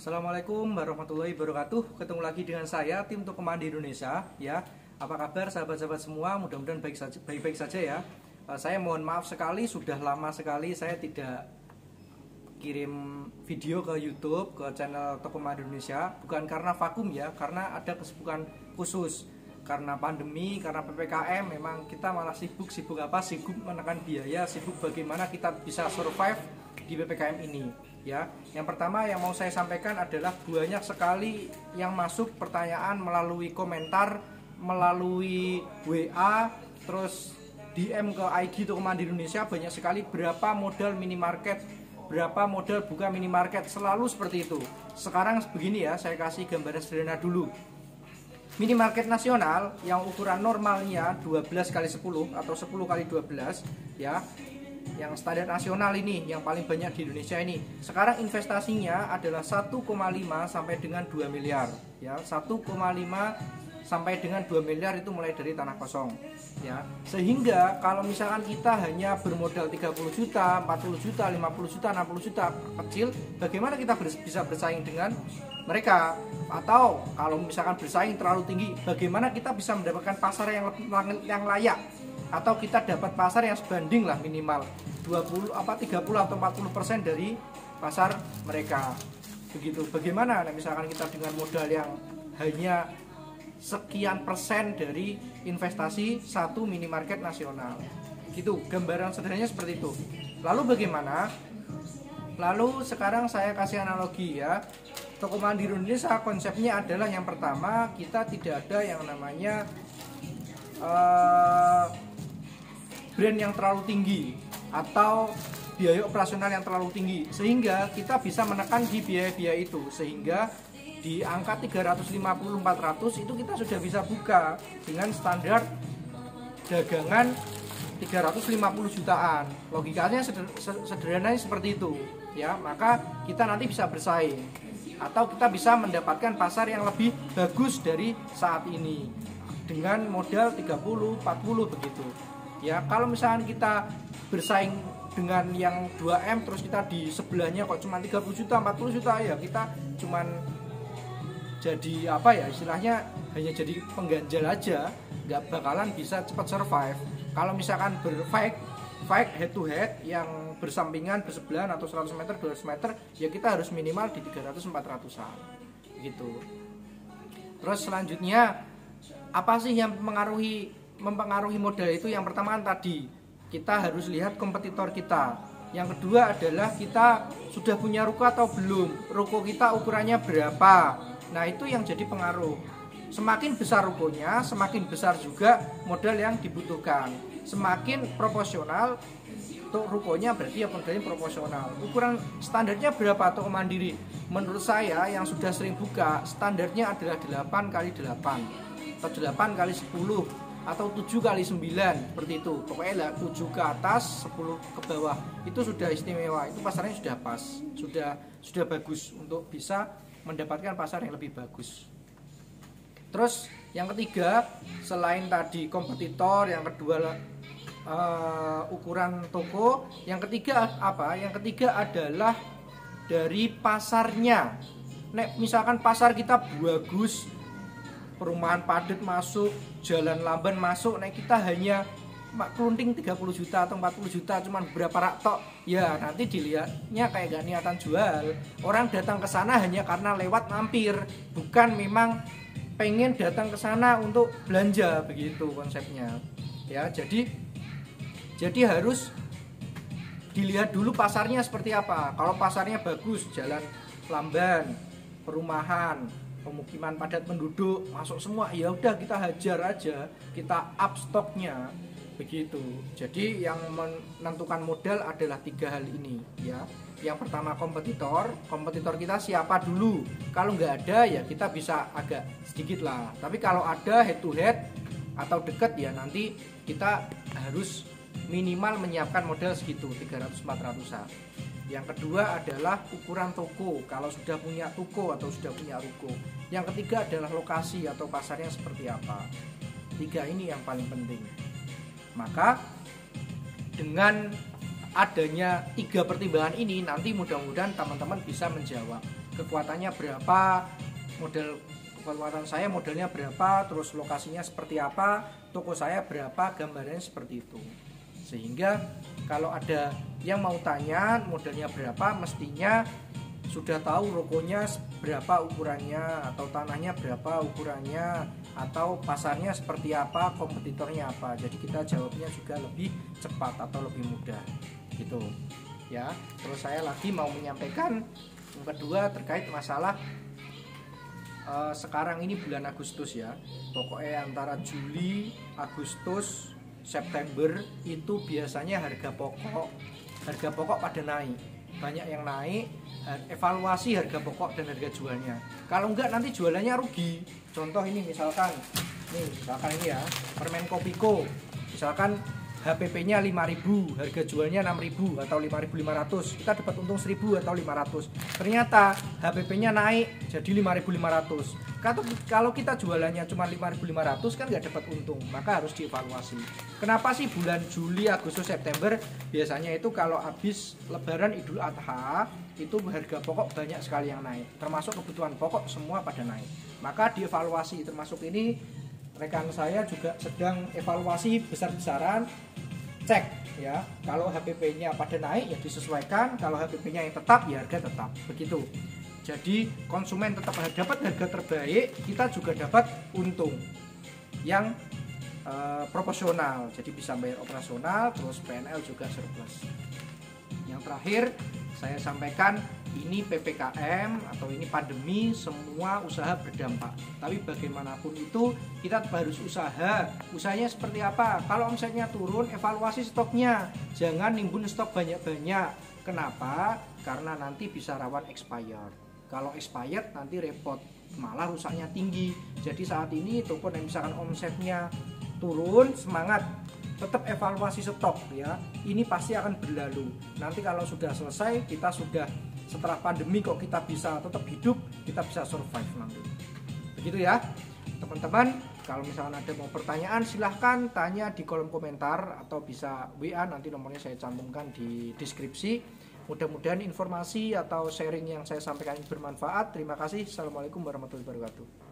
Assalamualaikum warahmatullahi wabarakatuh. Ketemu lagi dengan saya, tim Toko Mandi Indonesia. Ya, apa kabar sahabat-sahabat semua? Mudah-mudahan baik-baik saja ya. Saya mohon maaf sekali, sudah lama sekali saya tidak kirim video ke YouTube, ke channel Toko Mandi Indonesia. Bukan karena vakum ya, karena ada kesibukan khusus. Karena pandemi, karena PPKM, memang kita malah sibuk menekan biaya, sibuk bagaimana kita bisa survive di PPKM ini. Ya, yang pertama yang mau saya sampaikan adalah banyak sekali yang masuk pertanyaan melalui komentar, melalui WA, terus DM ke IG Toko Mandi Indonesia, banyak sekali berapa modal minimarket, berapa modal buka minimarket, selalu seperti itu. Sekarang begini ya, saya kasih gambaran sederhana dulu. Minimarket nasional yang ukuran normalnya 12x10 atau 10x12 ya, yang standar nasional ini, yang paling banyak di Indonesia ini, sekarang investasinya adalah 1,5 sampai dengan 2 miliar ya. 1,5 sampai dengan 2 miliar itu mulai dari tanah kosong ya. Sehingga kalau misalkan kita hanya bermodal 30 juta, 40 juta, 50 juta, 60 juta kecil, bagaimana kita bisa bersaing dengan mereka? Atau kalau misalkan bersaing terlalu tinggi, bagaimana kita bisa mendapatkan pasar yang layak? Atau kita dapat pasar yang sebanding lah, minimal 30 atau 40% dari pasar mereka. Begitu. Bagaimana misalkan kita dengan modal yang hanya sekian persen dari investasi satu minimarket nasional. Gitu, gambaran sederhananya seperti itu. Lalu bagaimana? Lalu sekarang saya kasih analogi ya. Toko Mandi Indonesia konsepnya adalah yang pertama, kita tidak ada yang namanya brand yang terlalu tinggi atau biaya operasional yang terlalu tinggi, sehingga kita bisa menekan di biaya-biaya itu, sehingga di angka 350-400 itu kita sudah bisa buka dengan standar dagangan 350 jutaan. Logikanya sederhananya seperti itu ya. Maka kita nanti bisa bersaing atau kita bisa mendapatkan pasar yang lebih bagus dari saat ini dengan modal 30-40 begitu. Ya, kalau misalkan kita bersaing dengan yang 2M terus kita di sebelahnya kok cuma 30 juta, 40 juta, ya kita cuman jadi apa ya, istilahnya hanya jadi pengganjal aja, nggak bakalan bisa cepat survive. Kalau misalkan fight head to head yang bersampingan, bersebelahan atau 100 meter, 200 meter, ya kita harus minimal di 300-400an gitu. Terus selanjutnya apa sih yang mempengaruhi modal itu? Yang pertama kan tadi, kita harus lihat kompetitor kita. Yang kedua adalah kita sudah punya ruko atau belum, ruko kita ukurannya berapa. Nah itu yang jadi pengaruh. Semakin besar rukonya, semakin besar juga modal yang dibutuhkan. Semakin proporsional untuk rukonya, berarti ya modalnya proporsional. Ukuran standarnya berapa toko mandiri? Menurut saya yang sudah sering buka, standarnya adalah 8x8 atau 8x10 atau 7x9 seperti itu. Pokoknya lah 7 ke atas, 10 ke bawah. Itu sudah istimewa. Itu pasarnya sudah pas, sudah bagus untuk bisa mendapatkan pasar yang lebih bagus. Terus yang ketiga, selain tadi kompetitor, yang kedua ukuran toko, yang ketiga apa? Yang ketiga adalah dari pasarnya. Nek misalkan pasar kita bagus, perumahan padat masuk, jalan lamban masuk, nek kita hanya kelunting 30 juta atau 40 juta cuman berapa rak tok, ya nanti dilihatnya kayak gak niatan jual. Orang datang ke sana hanya karena lewat mampir, bukan memang pengen datang ke sana untuk belanja, begitu konsepnya. Ya, jadi harus dilihat dulu pasarnya seperti apa. Kalau pasarnya bagus, jalan lamban, perumahan, pemukiman padat penduduk, masuk semua, ya udah kita hajar aja, kita up stoknya begitu. Jadi yang menentukan modal adalah 3 hal ini ya. Yang pertama kompetitor kita siapa dulu. Kalau nggak ada ya kita bisa agak sedikit lah. Tapi kalau ada head to head atau deket, ya nanti kita harus minimal menyiapkan modal segitu 300-400an. Yang kedua adalah ukuran toko, kalau sudah punya toko atau sudah punya ruko. Yang ketiga adalah lokasi atau pasarnya seperti apa. 3 ini yang paling penting. Maka dengan adanya 3 pertimbangan ini, nanti mudah-mudahan teman-teman bisa menjawab. kekuatannya berapa, model kekuatan saya modelnya berapa, terus lokasinya seperti apa, toko saya berapa, gambarnya seperti itu. Sehingga kalau ada yang mau tanya modelnya berapa, mestinya sudah tahu rukonya berapa ukurannya, atau tanahnya berapa ukurannya, atau pasarnya seperti apa, kompetitornya apa. Jadi kita jawabnya juga lebih cepat atau lebih mudah gitu ya. Terus saya lagi mau menyampaikan yang kedua terkait masalah sekarang ini bulan Agustus ya, pokoknya antara Juli, Agustus, September itu biasanya harga pokok pada naik, banyak yang naik. Evaluasi harga pokok dan harga jualnya, kalau enggak nanti jualannya rugi. Contoh ini misalkan ini ya, permen Kopiko misalkan HPP-nya 5.000, harga jualnya 6.000 atau 5.500, kita dapat untung 1.000 atau 500. Ternyata HPP-nya naik jadi 5.500. Kalau kita jualannya cuma 5.500 kan nggak dapat untung, maka harus dievaluasi. Kenapa sih bulan Juli, Agustus, September biasanya itu kalau habis Lebaran, Idul Adha itu harga pokok banyak sekali yang naik, termasuk kebutuhan pokok semua pada naik. Maka dievaluasi, termasuk ini rekan saya juga sedang evaluasi besar-besaran, cek ya, kalau HPP-nya pada naik ya disesuaikan, kalau HPP-nya yang tetap ya harga tetap, begitu. Jadi konsumen tetap dapat harga terbaik, kita juga dapat untung yang proporsional, jadi bisa bayar operasional, terus PNL juga surplus. Yang terakhir saya sampaikan, ini PPKM atau ini pandemi, semua usaha berdampak. Tapi bagaimanapun itu kita harus usaha. Usahanya seperti apa? Kalau omsetnya turun, evaluasi stoknya. Jangan nimbun stok banyak-banyak. Kenapa? Karena nanti bisa rawan expired. Kalau expired nanti repot, malah rusaknya tinggi. Jadi saat ini toko yang misalkan omsetnya turun, semangat, tetap evaluasi stok ya. Ini pasti akan berlalu. Nanti kalau sudah selesai, kita sudah setelah pandemi kok kita bisa tetap hidup, kita bisa survive nanti. Begitu ya teman-teman. Kalau misalkan ada mau pertanyaan, silahkan tanya di kolom komentar atau bisa WA, nanti nomornya saya cantumkan di deskripsi. Mudah-mudahan informasi atau sharing yang saya sampaikan bermanfaat. Terima kasih. Assalamualaikum warahmatullahi wabarakatuh.